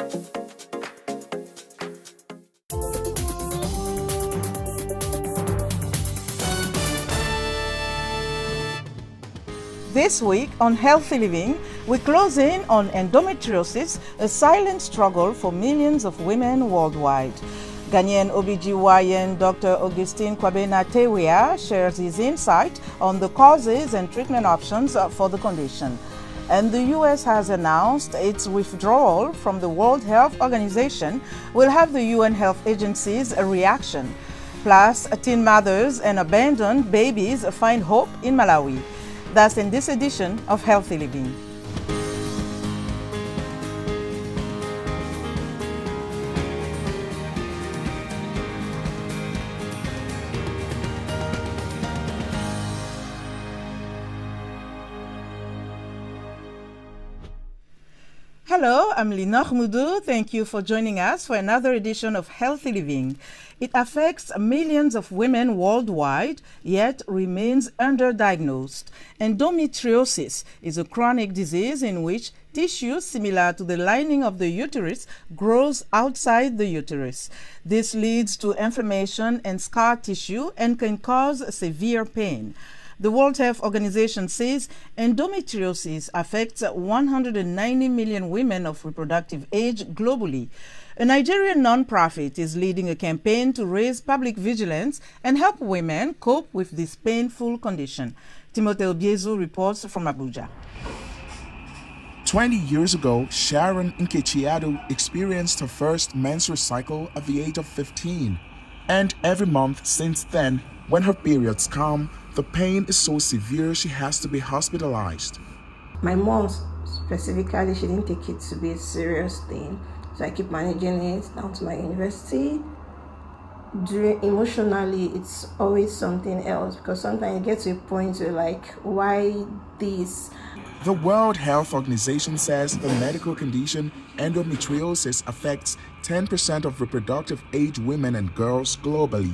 This week on Healthy Living, we close in on endometriosis, a silent struggle for millions of women worldwide. Ghanaian OBGYN Dr. Augustine Kwabena Tawiah shares his insight on the causes and treatment options for the condition. And the U.S. has announced its withdrawal from the World Health Organization will have the UN health agencies a reaction. Plus, teen mothers and abandoned babies find hope in Malawi. That's in this edition of Healthy Living. Hello, I'm Lina Khmudu. Thank you for joining us for another edition of Healthy Living. It affects millions of women worldwide, yet remains underdiagnosed. Endometriosis is a chronic disease in which tissue similar to the lining of the uterus grows outside the uterus. This leads to inflammation and scar tissue and can cause severe pain. The World Health Organization says endometriosis affects 190 million women of reproductive age globally. A Nigerian non-profit is leading a campaign to raise public vigilance and help women cope with this painful condition. Timothy Obiezu reports from Abuja. 20 years ago, Sharon Nkechiadu experienced her first menstrual cycle at the age of 15. And every month since then, when her periods come, the pain is so severe she has to be hospitalized. My mom specifically, she didn't take it to be a serious thing. So I keep managing it down to my university. Emotionally, it's always something else because sometimes you get to a point where like, why this? The World Health Organization says the medical condition endometriosis affects 10% of reproductive age women and girls globally.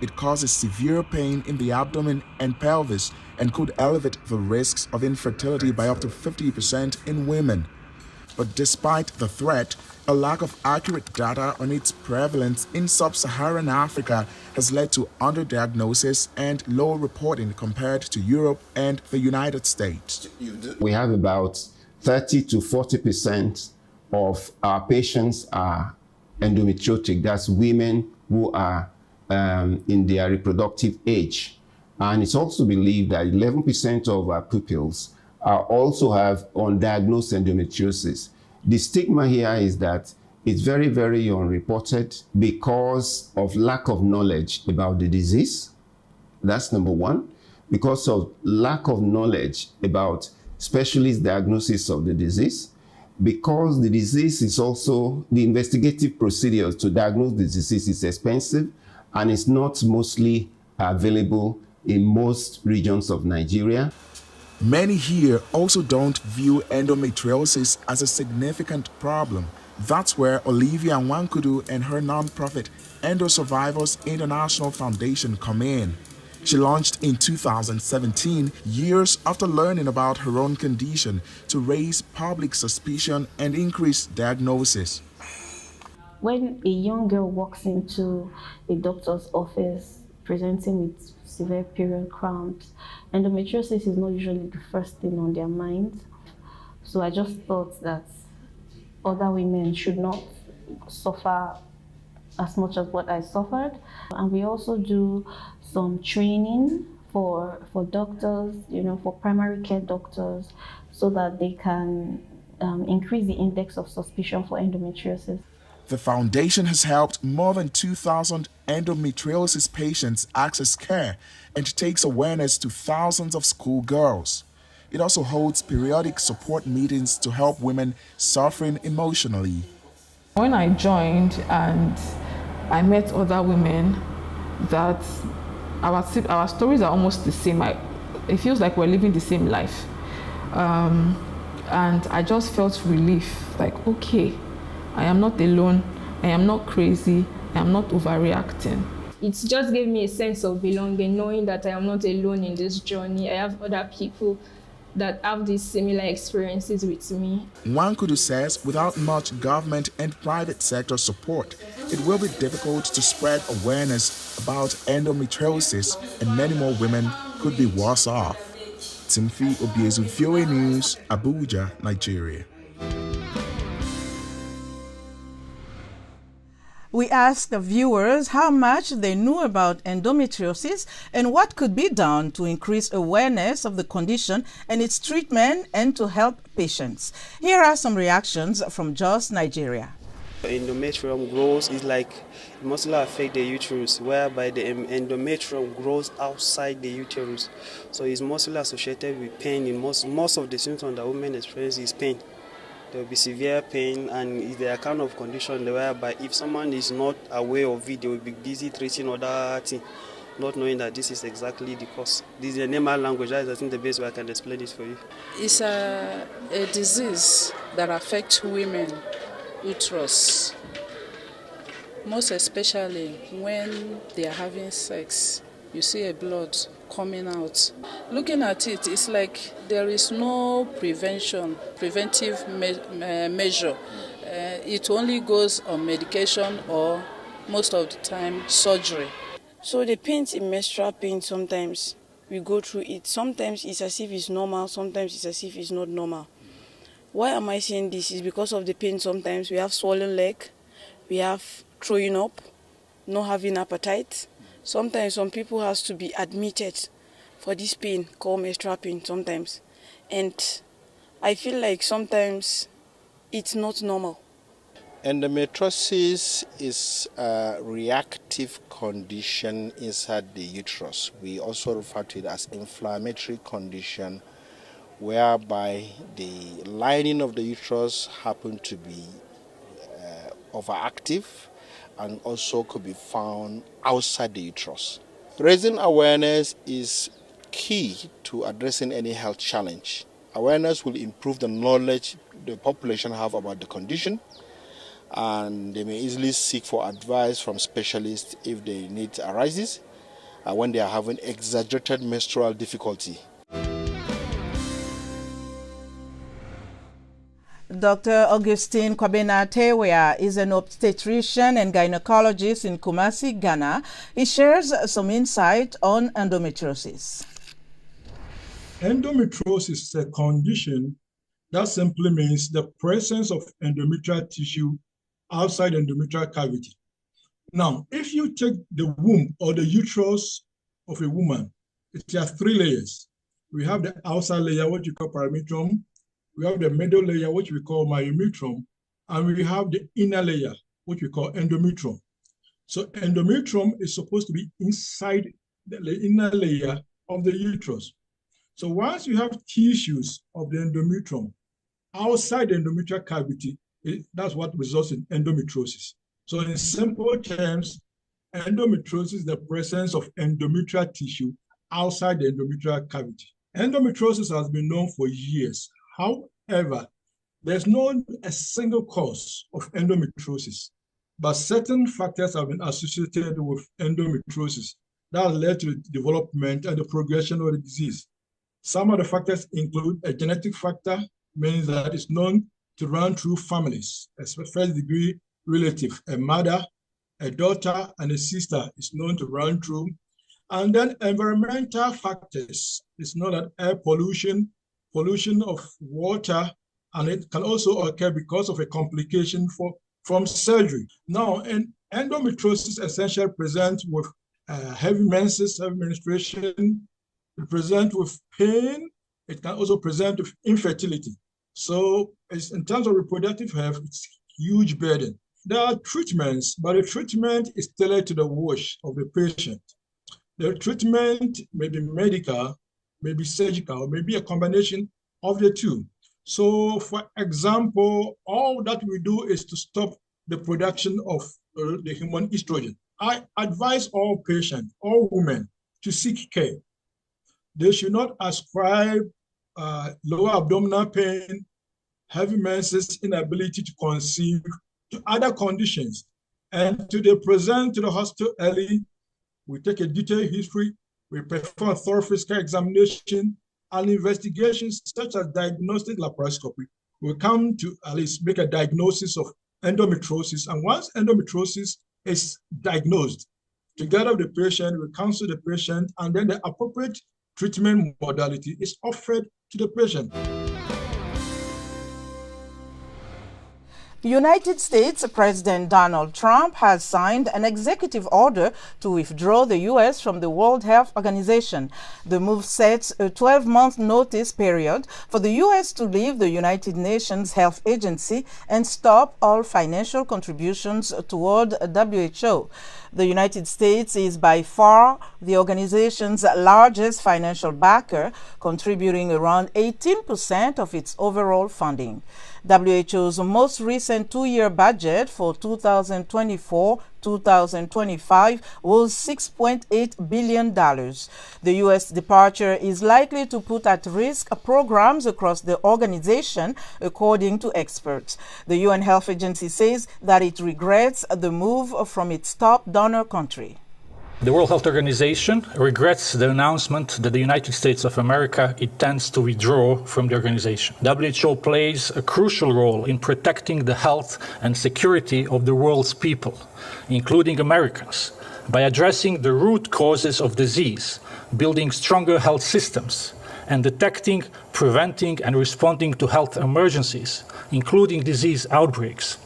It causes severe pain in the abdomen and pelvis and could elevate the risks of infertility by up to 50% in women. But despite the threat, a lack of accurate data on its prevalence in sub-Saharan Africa has led to underdiagnosis and low reporting compared to Europe and the United States. We have about 30 to 40% of our patients are endometriotic. That's women who are in their reproductive age. And it's also believed that 11% of our pupils also have undiagnosed endometriosis. The stigma here is that it's very, very unreported because of lack of knowledge about the disease. That's number one. Because of lack of knowledge about specialist diagnosis of the disease. Because the disease is also, the investigative procedures to diagnose the disease is expensive, and it's not mostly available in most regions of Nigeria. Many here also don't view endometriosis as a significant problem. That's where Olivia Nwankudu and her non-profit Endo Survivors International Foundation come in. She launched in 2017, years after learning about her own condition, to raise public suspicion and increase diagnosis. When a young girl walks into a doctor's office presenting with severe period cramps, endometriosis is not usually the first thing on their minds. So I just thought that other women should not suffer as much as what I suffered. And we also do some training for doctors, for primary care doctors, so that they can increase the index of suspicion for endometriosis. The foundation has helped more than 2,000 endometriosis patients access care and takes awareness to thousands of schoolgirls. It also holds periodic support meetings to help women suffering emotionally. When I joined and I met other women, that our stories are almost the same. It feels like we're living the same life. And I just felt relief, like, okay, I am not alone, I am not crazy, I am not overreacting. It just gave me a sense of belonging, knowing that I am not alone in this journey. I have other people that have these similar experiences with me. Nwankudu says without much government and private sector support, it will be difficult to spread awareness about endometriosis, and many more women could be worse off. Timothy Obiezu, VOA News, Abuja, Nigeria. We asked the viewers how much they knew about endometriosis and what could be done to increase awareness of the condition and its treatment and to help patients. Here are some reactions from Jos, Nigeria. Endometrium growth is like it mostly affect the uterus, whereby the endometrium grows outside the uterus. So it's mostly associated with pain. In most of the symptoms that women experience is pain. There will be severe pain, and it's the kind of condition whereby if someone is not aware of it, they will be busy treating other things, not knowing that this is exactly the cause. This is a normal language. That is, I think, the best way I can explain it for you. It's a disease that affects women uterus, most especially when they are having sex. You see a blood coming out. Looking at it, it's like there is no preventive measure. It only goes on medication or most of the time surgery. So the pain in menstrual pain, sometimes we go through it. Sometimes it's as if it's normal, sometimes it's as if it's not normal. Why am I saying this? Is because of the pain. Sometimes we have swollen leg, we have throwing up, not having appetite. Sometimes some people have to be admitted for this pain called menstrual pain sometimes. And I feel like sometimes it's not normal. Endometriosis is a reactive condition inside the uterus. We also refer to it as inflammatory condition, whereby the lining of the uterus happen to be overactive and also could be found outside the uterus. Raising awareness is key to addressing any health challenge. Awareness will improve the knowledge the population have about the condition, and they may easily seek for advice from specialists if the need arises when they are having exaggerated menstrual difficulty. Dr. Augustine Kwabena Tawiah is an obstetrician and gynecologist in Kumasi, Ghana. He shares some insight on endometriosis. Endometriosis is a condition that simply means the presence of endometrial tissue outside the endometrial cavity. Now, if you take the womb or the uterus of a woman, it has three layers. We have the outside layer, what you call perimetrium. We have the middle layer, which we call myometrium, and we have the inner layer, which we call endometrium. So endometrium is supposed to be inside the inner layer of the uterus. So once you have tissues of the endometrium outside the endometrial cavity, that's what results in endometriosis. So in simple terms, endometriosis is the presence of endometrial tissue outside the endometrial cavity. Endometriosis has been known for years. However, there's not a single cause of endometriosis, but certain factors have been associated with endometriosis that led to the development and the progression of the disease. Some of the factors include a genetic factor, means that it's known to run through families, a first-degree relative, a mother, a daughter, and a sister is known to run through. And then environmental factors, it's known that air pollution of water, and it can also occur because of a complication from surgery. Now, endometriosis essentially presents with heavy menses, heavy menstruation. It presents with pain. It can also present with infertility. So in terms of reproductive health, it's a huge burden. There are treatments, but the treatment is tailored to the wish of the patient. The treatment may be medical, maybe surgical, maybe a combination of the two. So, for example, all that we do is to stop the production of the human estrogen. I advise all patients, all women, to seek care. They should not ascribe lower abdominal pain, heavy menses, inability to conceive, to other conditions. And to they present to the hospital early, we take a detailed history, we perform a thorough physical examination, an investigation such as diagnostic laparoscopy will come to at least make a diagnosis of endometriosis. And once endometriosis is diagnosed, together with the patient, we counsel the patient, and then the appropriate treatment modality is offered to the patient. United States President Donald Trump has signed an executive order to withdraw the U.S. from the World Health Organization. The move sets a 12-month notice period for the U.S. to leave the United Nations Health Agency and stop all financial contributions toward WHO. The United States is by far the organization's largest financial backer, contributing around 18% of its overall funding. WHO's most recent two-year budget for 2024-2025 was $6.8 billion. The U.S. departure is likely to put at risk programs across the organization, according to experts. The UN Health Agency says that it regrets the move from its top donor country. The World Health Organization regrets the announcement that the United States of America intends to withdraw from the organization. WHO plays a crucial role in protecting the health and security of the world's people, including Americans, by addressing the root causes of disease, building stronger health systems, and detecting, preventing, and responding to health emergencies, including disease outbreaks,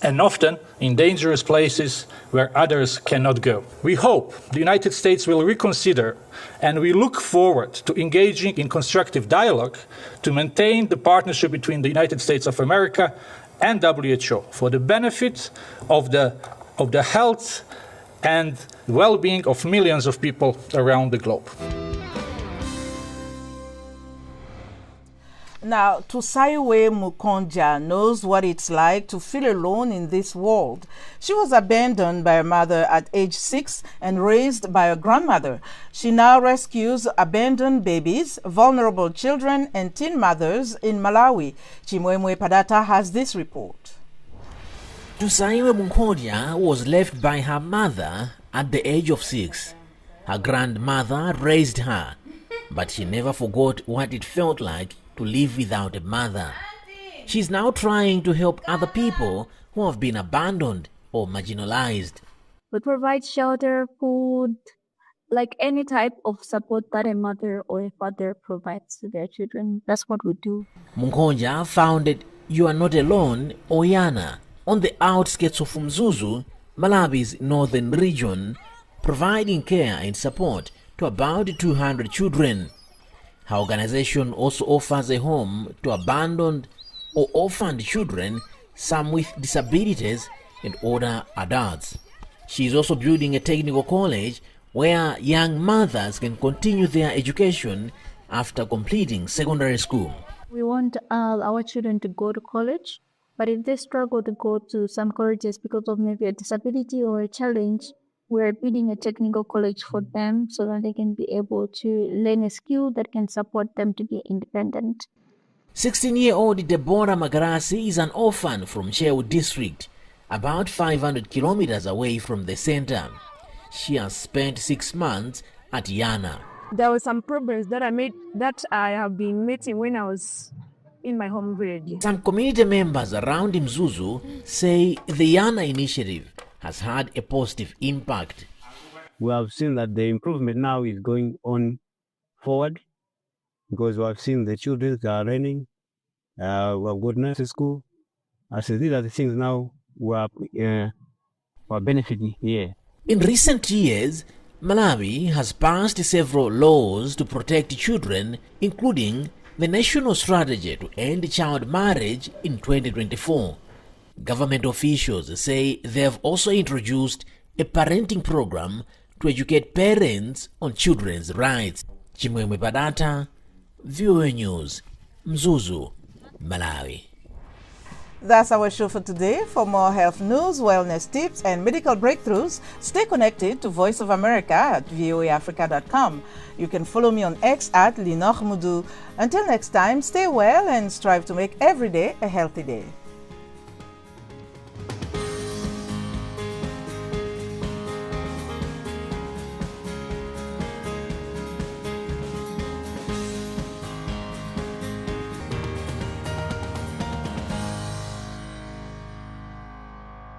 and often in dangerous places where others cannot go. We hope the United States will reconsider, and we look forward to engaging in constructive dialogue to maintain the partnership between the United States of America and WHO for the benefit of the health and well-being of millions of people around the globe. Now, Tawiah Mukonja knows what it's like to feel alone in this world. She was abandoned by her mother at age 6 and raised by her grandmother. She now rescues abandoned babies, vulnerable children, and teen mothers in Malawi. Chimwemwe Padata has this report. Tawiah Mukonja was left by her mother at the age of 6. Her grandmother raised her, but she never forgot what it felt like to live without a mother. She's now trying to help other people who have been abandoned or marginalized. We provide shelter, food, like any type of support that a mother or a father provides to their children. That's what we do. Mukonja founded You Are Not Alone, Oyana, on the outskirts of Mzuzu, Malawi's northern region, providing care and support to about 200 children. Her organization also offers a home to abandoned or orphaned children, some with disabilities and older adults. She is also building a technical college where young mothers can continue their education after completing secondary school. We want our children to go to college, but if they struggle to go to some colleges because of maybe a disability or a challenge, we're building a technical college for them so that they can be able to learn a skill that can support them to be independent. 16-year-old Deborah Magarasi is an orphan from Shehu district, about 500 kilometers away from the center. She has spent 6 months at Yana. There were some problems that I have been meeting when I was in my home village. Some community members around Mzuzu say the Yana initiative has had a positive impact. We have seen that the improvement now is going on forward because we have seen the children are learning, we have got nursery school. I said these are the things now we are benefiting here. In recent years, Malawi has passed several laws to protect children, including the National Strategy to End Child Marriage in 2024. Government officials say they have also introduced a parenting program to educate parents on children's rights. Chimwemwe Padata, VOA News, Mzuzu, Malawi. That's our show for today. For more health news, wellness tips, and medical breakthroughs, stay connected to Voice of America at voaafrica.com. You can follow me on X at Linoch Mudu. Until next time, stay well and strive to make every day a healthy day.